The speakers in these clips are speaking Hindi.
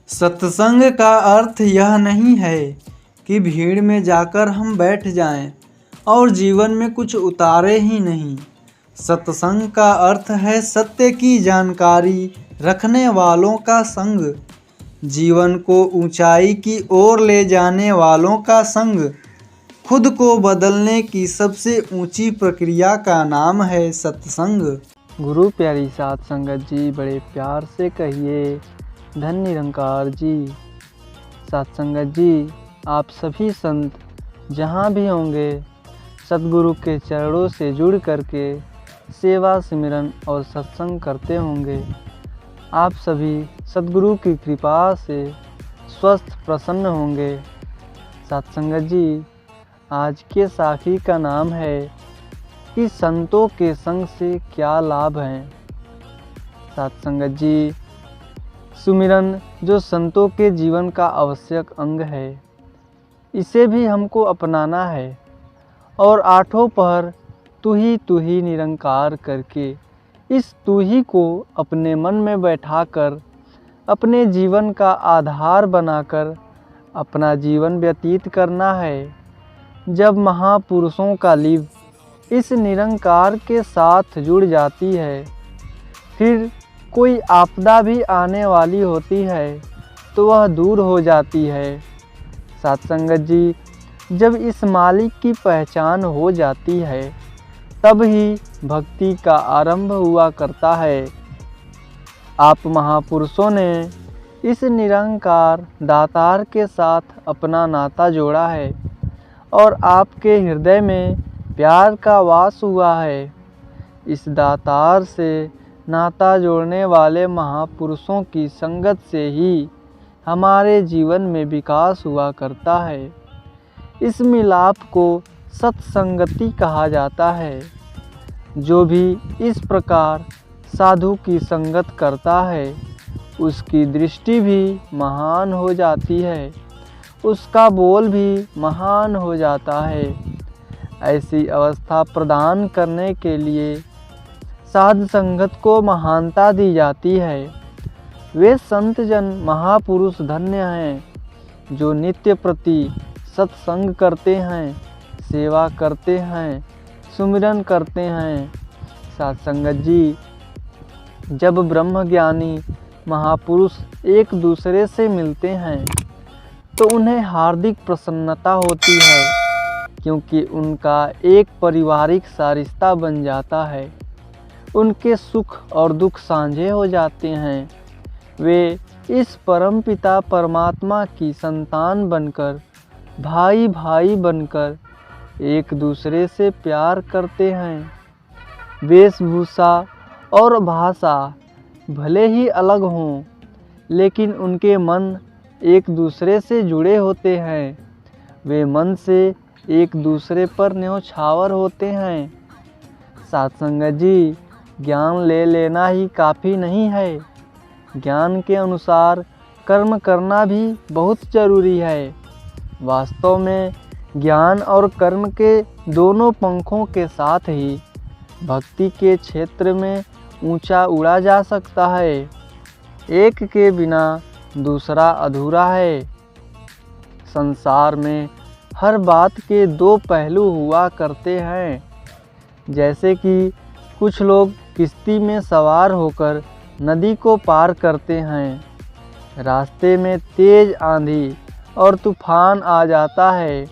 सत्संग का अर्थ यह नहीं है कि भीड़ में जाकर हम बैठ जाएं और जीवन में कुछ उतारे ही नहीं। सत्संग का अर्थ है सत्य की जानकारी रखने वालों का संग, जीवन को ऊंचाई की ओर ले जाने वालों का संग। खुद को बदलने की सबसे ऊंची प्रक्रिया का नाम है सत्संग। गुरु प्यारी साध संगत जी, बड़े प्यार से कहिए धन निरंकार जी। साध संगत जी, आप सभी संत जहाँ भी होंगे सतगुरु के चरणों से जुड़ करके सेवा सिमरन और सत्संग करते होंगे। आप सभी सतगुरु की कृपा से स्वस्थ प्रसन्न होंगे। साध संगत जी, आज के साखी का नाम है कि संतों के संग से क्या लाभ हैं। साध संगत जी, सुमिरन जो संतों के जीवन का आवश्यक अंग है, इसे भी हमको अपनाना है और आठों पहर तू ही निरंकार करके इस तू ही को अपने मन में बैठाकर अपने जीवन का आधार बनाकर अपना जीवन व्यतीत करना है। जब महापुरुषों का लीव इस निरंकार के साथ जुड़ जाती है, फिर कोई आपदा भी आने वाली होती है तो वह दूर हो जाती है। साध संगत जी, जब इस मालिक की पहचान हो जाती है तब ही भक्ति का आरंभ हुआ करता है। आप महापुरुषों ने इस निरंकार दातार के साथ अपना नाता जोड़ा है और आपके हृदय में प्यार का वास हुआ है। इस दातार से नाता जोड़ने वाले महापुरुषों की संगत से ही हमारे जीवन में विकास हुआ करता है। इस मिलाप को सत्संगति कहा जाता है। जो भी इस प्रकार साधु की संगत करता है, उसकी दृष्टि भी महान हो जाती है, उसका बोल भी महान हो जाता है। ऐसी अवस्था प्रदान करने के लिए साध संगत को महानता दी जाती है। वे संत जन महापुरुष धन्य हैं जो नित्य प्रति सत्संग करते हैं, सेवा करते हैं, सुमिरन करते हैं। साध संगत जी, जब ब्रह्मज्ञानी महापुरुष एक दूसरे से मिलते हैं तो उन्हें हार्दिक प्रसन्नता होती है, क्योंकि उनका एक पारिवारिक सा रिश्ता बन जाता है। उनके सुख और दुख साझे हो जाते हैं। वे इस परमपिता परमात्मा की संतान बनकर, भाई भाई बनकर एक दूसरे से प्यार करते हैं। वेशभूषा और भाषा भले ही अलग हों, लेकिन उनके मन एक दूसरे से जुड़े होते हैं। वे मन से एक दूसरे पर न्योछावर होते हैं। साध संगत जी, ज्ञान ले लेना ही काफ़ी नहीं है, ज्ञान के अनुसार कर्म करना भी बहुत ज़रूरी है। वास्तव में ज्ञान और कर्म के दोनों पंखों के साथ ही भक्ति के क्षेत्र में ऊंचा उड़ा जा सकता है। एक के बिना दूसरा अधूरा है। संसार में हर बात के दो पहलू हुआ करते हैं। जैसे कि कुछ लोग किश्ती में सवार होकर नदी को पार करते हैं। रास्ते में तेज आंधी और तूफान आ जाता है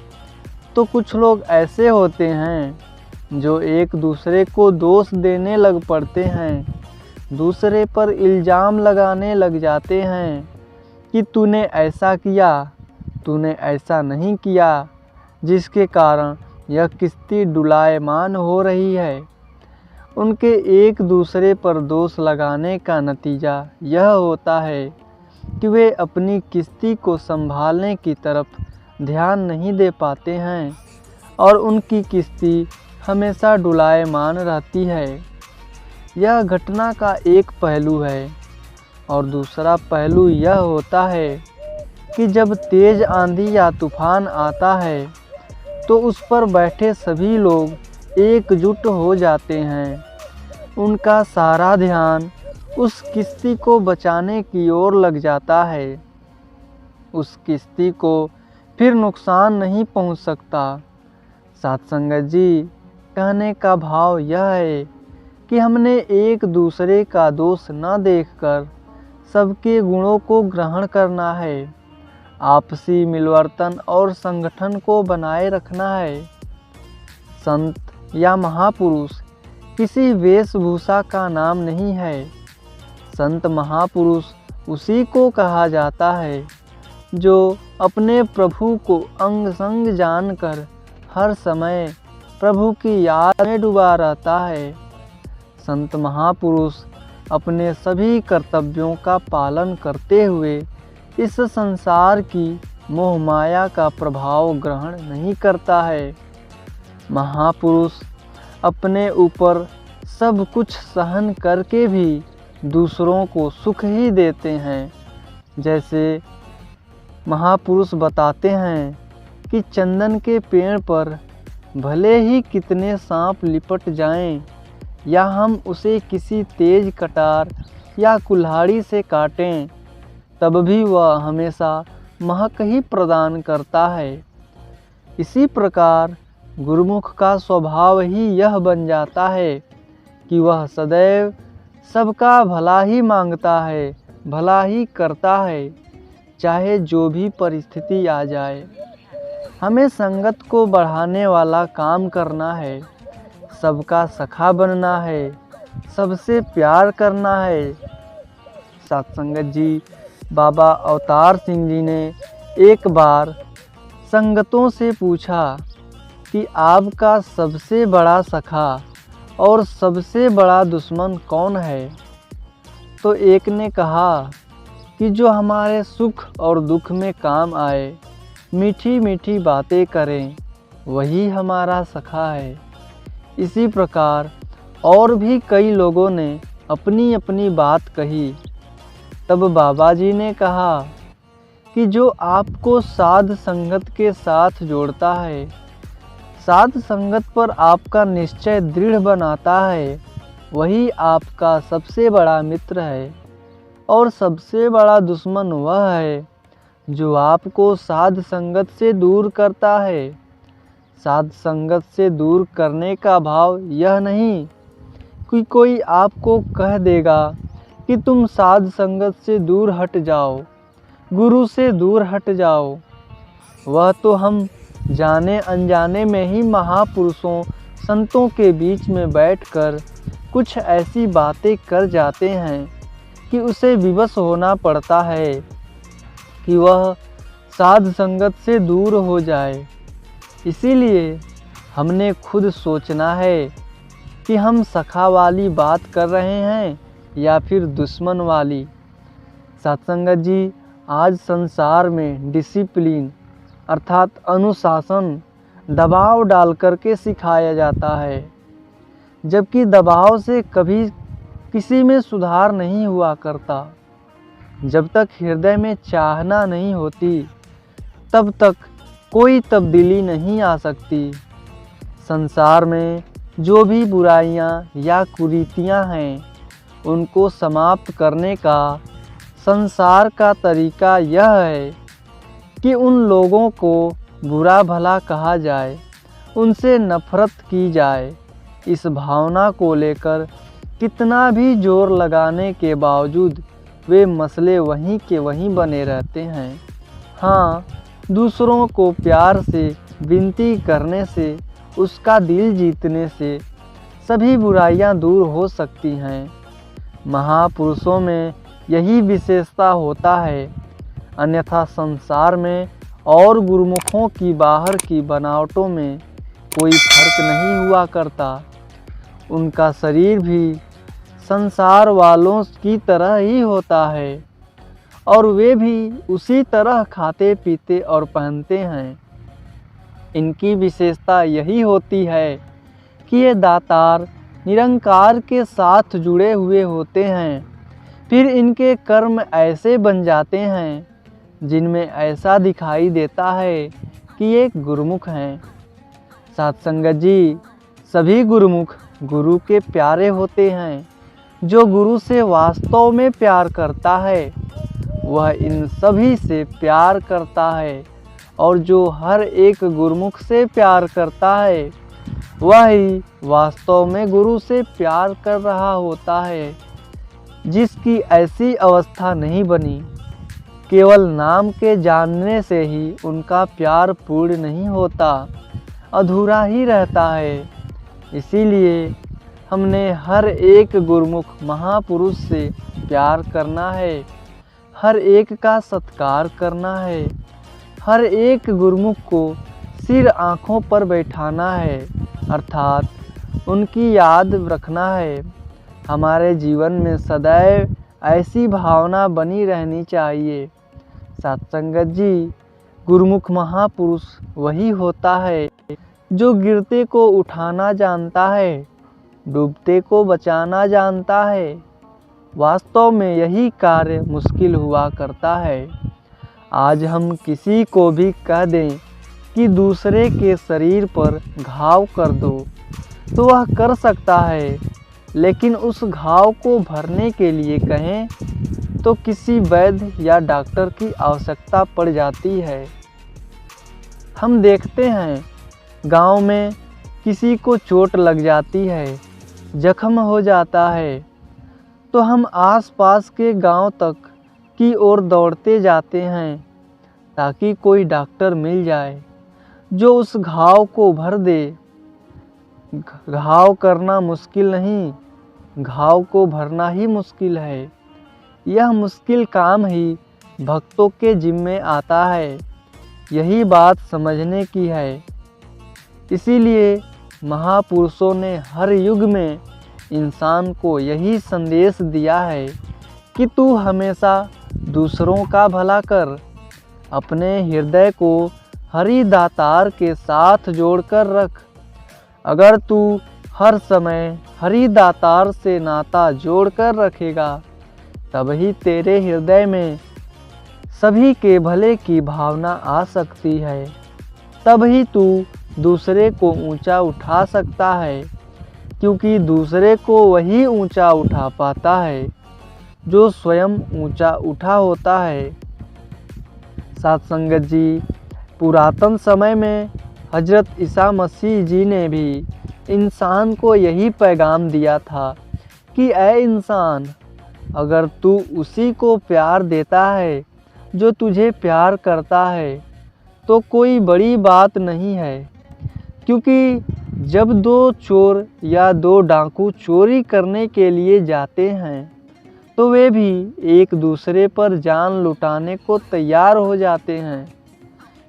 तो कुछ लोग ऐसे होते हैं जो एक दूसरे को दोष देने लग पड़ते हैं, दूसरे पर इल्ज़ाम लगाने लग जाते हैं कि तूने ऐसा किया, तूने ऐसा नहीं किया, जिसके कारण यह किश्ती डुलायमान हो रही है। उनके एक दूसरे पर दोष लगाने का नतीजा यह होता है कि वे अपनी किश्ती को संभालने की तरफ ध्यान नहीं दे पाते हैं और उनकी किश्ती हमेशा डुलायमान रहती है। यह घटना का एक पहलू है और दूसरा पहलू यह होता है कि जब तेज आंधी या तूफान आता है तो उस पर बैठे सभी लोग एकजुट हो जाते हैं। उनका सारा ध्यान उस किश्ती को बचाने की ओर लग जाता है। उस किश्ती को फिर नुकसान नहीं पहुंच सकता। साथ संगत जी, कहने का भाव यह है कि हमने एक दूसरे का दोष न देखकर सबके गुणों को ग्रहण करना है। आपसी मिलवर्तन और संगठन को बनाए रखना है। संत या महापुरुष किसी वेशभूषा का नाम नहीं है। संत महापुरुष उसी को कहा जाता है जो अपने प्रभु को अंग संग जानकर हर समय प्रभु की याद में डूबा रहता है। संत महापुरुष अपने सभी कर्तव्यों का पालन करते हुए इस संसार की मोह माया का प्रभाव ग्रहण नहीं करता है। महापुरुष अपने ऊपर सब कुछ सहन करके भी दूसरों को सुख ही देते हैं। जैसे महापुरुष बताते हैं कि चंदन के पेड़ पर भले ही कितने सांप लिपट जाएं या हम उसे किसी तेज कटार या कुल्हाड़ी से काटें, तब भी वह हमेशा महक ही प्रदान करता है। इसी प्रकार गुरुमुख का स्वभाव ही यह बन जाता है कि वह सदैव सबका भला ही मांगता है, भला ही करता है, चाहे जो भी परिस्थिति आ जाए। हमें संगत को बढ़ाने वाला काम करना है, सबका सखा बनना है, सबसे प्यार करना है। सत्संगत जी, बाबा अवतार सिंह जी ने एक बार संगतों से पूछा कि आपका सबसे बड़ा सखा और सबसे बड़ा दुश्मन कौन है? तो एक ने कहा कि जो हमारे सुख और दुख में काम आए, मीठी मीठी बातें करें, वही हमारा सखा है। इसी प्रकार और भी कई लोगों ने अपनी अपनी बात कही। तब बाबा जी ने कहा कि जो आपको साध संगत के साथ जोड़ता है, साध संगत पर आपका निश्चय दृढ़ बनाता है, वही आपका सबसे बड़ा मित्र है। और सबसे बड़ा दुश्मन वह है जो आपको साध संगत से दूर करता है। साध संगत से दूर करने का भाव यह नहीं कि कोई आपको कह देगा कि तुम साध संगत से दूर हट जाओ, गुरु से दूर हट जाओ। वह तो हम जाने अनजाने में ही महापुरुषों संतों के बीच में बैठकर कुछ ऐसी बातें कर जाते हैं कि उसे विवश होना पड़ता है कि वह साध संगत से दूर हो जाए। इसीलिए हमने खुद सोचना है कि हम सखा वाली बात कर रहे हैं या फिर दुश्मन वाली। सत्संगत जी, आज संसार में डिसिप्लिन अर्थात अनुशासन दबाव डाल करके सिखाया जाता है, जबकि दबाव से कभी किसी में सुधार नहीं हुआ करता। जब तक हृदय में चाहना नहीं होती, तब तक कोई तब्दीली नहीं आ सकती। संसार में जो भी बुराइयां या कुरीतियां हैं, उनको समाप्त करने का संसार का तरीका यह है कि उन लोगों को बुरा भला कहा जाए, उनसे नफरत की जाए। इस भावना को लेकर कितना भी जोर लगाने के बावजूद वे मसले वहीं के वहीं बने रहते हैं। हाँ, दूसरों को प्यार से विनती करने से, उसका दिल जीतने से सभी बुराइयां दूर हो सकती हैं। महापुरुषों में यही विशेषता होता है, अन्यथा संसार में और गुरुमुखों की बाहर की बनावटों में कोई फर्क नहीं हुआ करता। उनका शरीर भी संसार वालों की तरह ही होता है और वे भी उसी तरह खाते पीते और पहनते हैं। इनकी विशेषता यही होती है कि ये दातार निरंकार के साथ जुड़े हुए होते हैं। फिर इनके कर्म ऐसे बन जाते हैं जिनमें ऐसा दिखाई देता है कि ये गुरुमुख हैं। सत्संगत जी, सभी गुरुमुख गुरु के प्यारे होते हैं। जो गुरु से वास्तव में प्यार करता है, वह इन सभी से प्यार करता है, और जो हर एक गुरुमुख से प्यार करता है वह ही वास्तव में गुरु से प्यार कर रहा होता है। जिसकी ऐसी अवस्था नहीं बनी, केवल नाम के जानने से ही उनका प्यार पूर्ण नहीं होता, अधूरा ही रहता है। इसीलिए हमने हर एक गुरुमुख महापुरुष से प्यार करना है, हर एक का सत्कार करना है, हर एक गुरुमुख को सिर आँखों पर बैठाना है, अर्थात उनकी याद रखना है। हमारे जीवन में सदैव ऐसी भावना बनी रहनी चाहिए। सत्संगत जी, गुरुमुख महापुरुष वही होता है जो गिरते को उठाना जानता है, डूबते को बचाना जानता है। वास्तव में यही कार्य मुश्किल हुआ करता है। आज हम किसी को भी कह दें कि दूसरे के शरीर पर घाव कर दो, तो वह कर सकता है, लेकिन उस घाव को भरने के लिए कहें तो किसी वैद्य या डॉक्टर की आवश्यकता पड़ जाती है। हम देखते हैं गांव में किसी को चोट लग जाती है, जख्म हो जाता है, तो हम आसपास के गांव तक की ओर दौड़ते जाते हैं ताकि कोई डॉक्टर मिल जाए जो उस घाव को भर दे। घाव करना मुश्किल नहीं, घाव को भरना ही मुश्किल है। यह मुश्किल काम ही भक्तों के जिम्मे आता है। यही बात समझने की है। इसीलिए महापुरुषों ने हर युग में इंसान को यही संदेश दिया है कि तू हमेशा दूसरों का भला कर, अपने हृदय को हरि दातार के साथ जोड़कर रख। अगर तू हर समय हरि दातार से नाता जोड़कर रखेगा, तभी तेरे हृदय में सभी के भले की भावना आ सकती है। तभी तू दूसरे को ऊंचा उठा सकता है, क्योंकि दूसरे को वही ऊंचा उठा पाता है जो स्वयं ऊंचा उठा होता है। सत्संगत जी, पुरातन समय में हजरत ईसा मसीह जी ने भी इंसान को यही पैगाम दिया था कि ऐ इंसान, अगर तू उसी को प्यार देता है जो तुझे प्यार करता है, तो कोई बड़ी बात नहीं है। क्योंकि जब दो चोर या दो डाकू चोरी करने के लिए जाते हैं, तो वे भी एक दूसरे पर जान लुटाने को तैयार हो जाते हैं।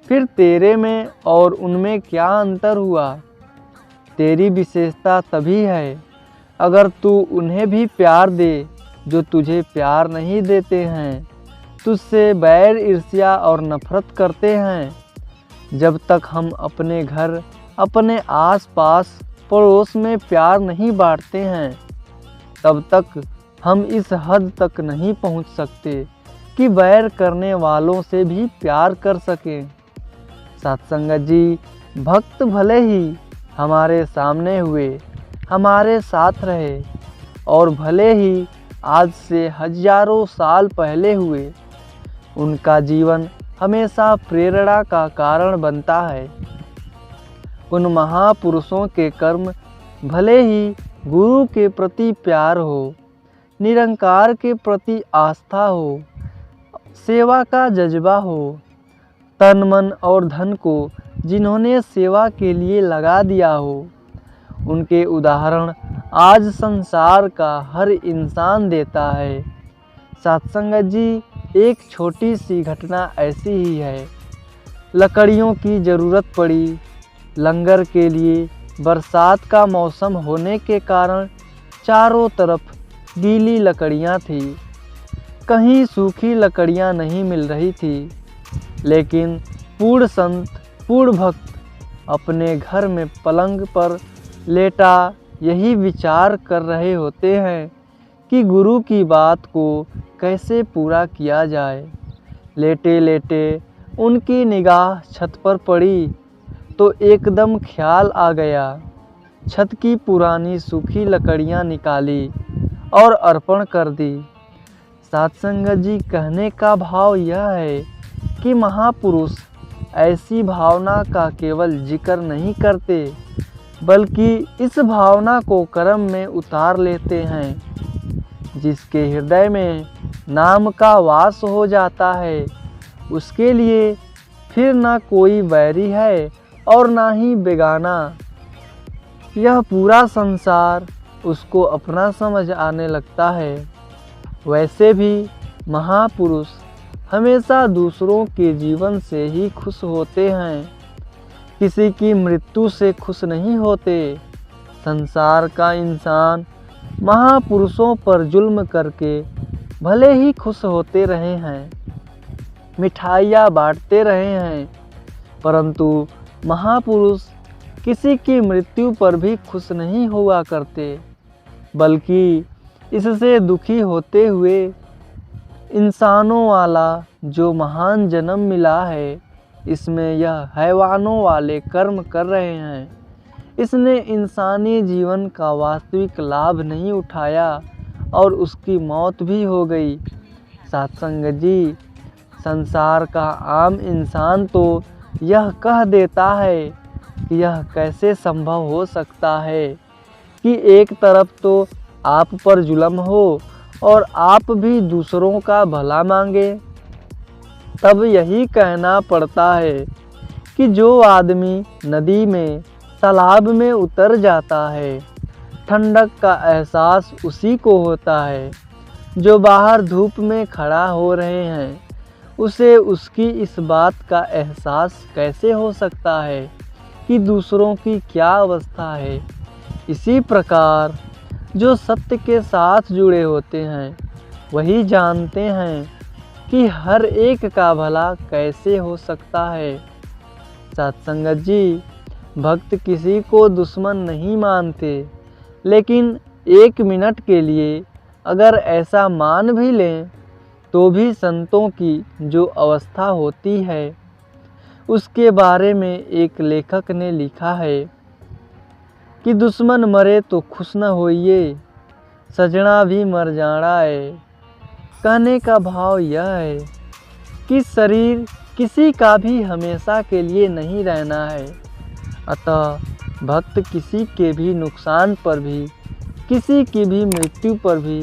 फिर तेरे में और उनमें क्या अंतर हुआ? तेरी विशेषता तभी है अगर तू उन्हें भी प्यार दे जो तुझे प्यार नहीं देते हैं, तुझसे बैर, ईर्ष्या और नफरत करते हैं। जब तक हम अपने घर, अपने आसपास, पड़ोस में प्यार नहीं बांटते हैं, तब तक हम इस हद तक नहीं पहुंच सकते कि बैर करने वालों से भी प्यार कर सकें। सत्संगत जी, भक्त भले ही हमारे सामने हुए, हमारे साथ रहे, और भले ही आज से हजारों साल पहले हुए, उनका जीवन हमेशा प्रेरणा का कारण बनता है। उन महापुरुषों के कर्म भले ही गुरु के प्रति प्यार हो, निरंकार के प्रति आस्था हो, सेवा का जज्बा हो, तन मन और धन को जिन्होंने सेवा के लिए लगा दिया हो, उनके उदाहरण आज संसार का हर इंसान देता है। सत्संगत जी, एक छोटी सी घटना ऐसी ही है। लकड़ियों की ज़रूरत पड़ी लंगर के लिए। बरसात का मौसम होने के कारण चारों तरफ गीली लकड़ियां थी, कहीं सूखी लकड़ियां नहीं मिल रही थी। लेकिन पूर्ण संत, पूर्ण भक्त अपने घर में पलंग पर लेटा यही विचार कर रहे होते हैं कि गुरु की बात को कैसे पूरा किया जाए। लेटे लेटे उनकी निगाह छत पर पड़ी तो एकदम ख्याल आ गया। छत की पुरानी सूखी लकड़ियां निकाली और अर्पण कर दी। सत्संगत जी, कहने का भाव यह है कि महापुरुष ऐसी भावना का केवल जिक्र नहीं करते, बल्कि इस भावना को कर्म में उतार लेते हैं। जिसके हृदय में नाम का वास हो जाता है, उसके लिए फिर ना कोई बैरी है और ना ही बेगाना। यह पूरा संसार उसको अपना समझ आने लगता है। वैसे भी महापुरुष हमेशा दूसरों के जीवन से ही खुश होते हैं, किसी की मृत्यु से खुश नहीं होते। संसार का इंसान महापुरुषों पर जुल्म करके भले ही खुश होते रहे हैं, मिठाइयाँ बांटते रहे हैं, परंतु महापुरुष किसी की मृत्यु पर भी खुश नहीं हुआ करते, बल्कि इससे दुखी होते हुए इंसानों वाला जो महान जन्म मिला है, इसमें यह हैवानों वाले कर्म कर रहे हैं। इसने इंसानी जीवन का वास्तविक लाभ नहीं उठाया और उसकी मौत भी हो गई। सत्संगत जी, संसार का आम इंसान तो यह कह देता है कि यह कैसे संभव हो सकता है कि एक तरफ तो आप पर जुल्म हो और आप भी दूसरों का भला मांगे। तब यही कहना पड़ता है कि जो आदमी नदी में, तालाब में उतर जाता है, ठंडक का एहसास उसी को होता है। जो बाहर धूप में खड़ा हो रहे हैं, उसे उसकी इस बात का एहसास कैसे हो सकता है कि दूसरों की क्या अवस्था है। इसी प्रकार जो सत्य के साथ जुड़े होते हैं, वही जानते हैं कि हर एक का भला कैसे हो सकता है। सत्संगत जी, भक्त किसी को दुश्मन नहीं मानते, लेकिन एक मिनट के लिए अगर ऐसा मान भी लें, तो भी संतों की जो अवस्था होती है, उसके बारे में एक लेखक ने लिखा है कि दुश्मन मरे तो खुश न होइए, सजना भी मर जाना है। कहने का भाव यह है कि शरीर किसी का भी हमेशा के लिए नहीं रहना है। अतः भक्त किसी के भी नुकसान पर भी, किसी की भी मृत्यु पर भी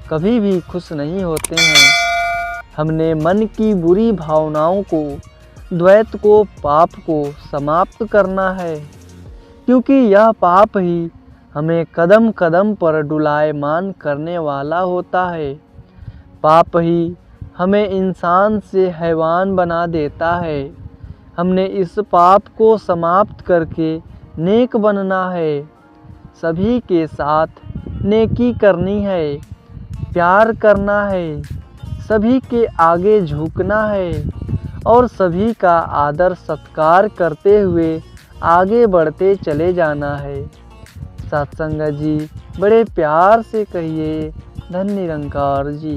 कभी भी खुश नहीं होते हैं। हमने मन की बुरी भावनाओं को, द्वैत को, पाप को समाप्त करना है, क्योंकि यह पाप ही हमें कदम कदम पर डुलायमान करने वाला होता है। पाप ही हमें इंसान से हैवान बना देता है। हमने इस पाप को समाप्त करके नेक बनना है। सभी के साथ नेकी करनी है, प्यार करना है, सभी के आगे झुकना है और सभी का आदर सत्कार करते हुए आगे बढ़ते चले जाना है। सत्संगत जी, बड़े प्यार से कहिए, धन्य निरंकार जी।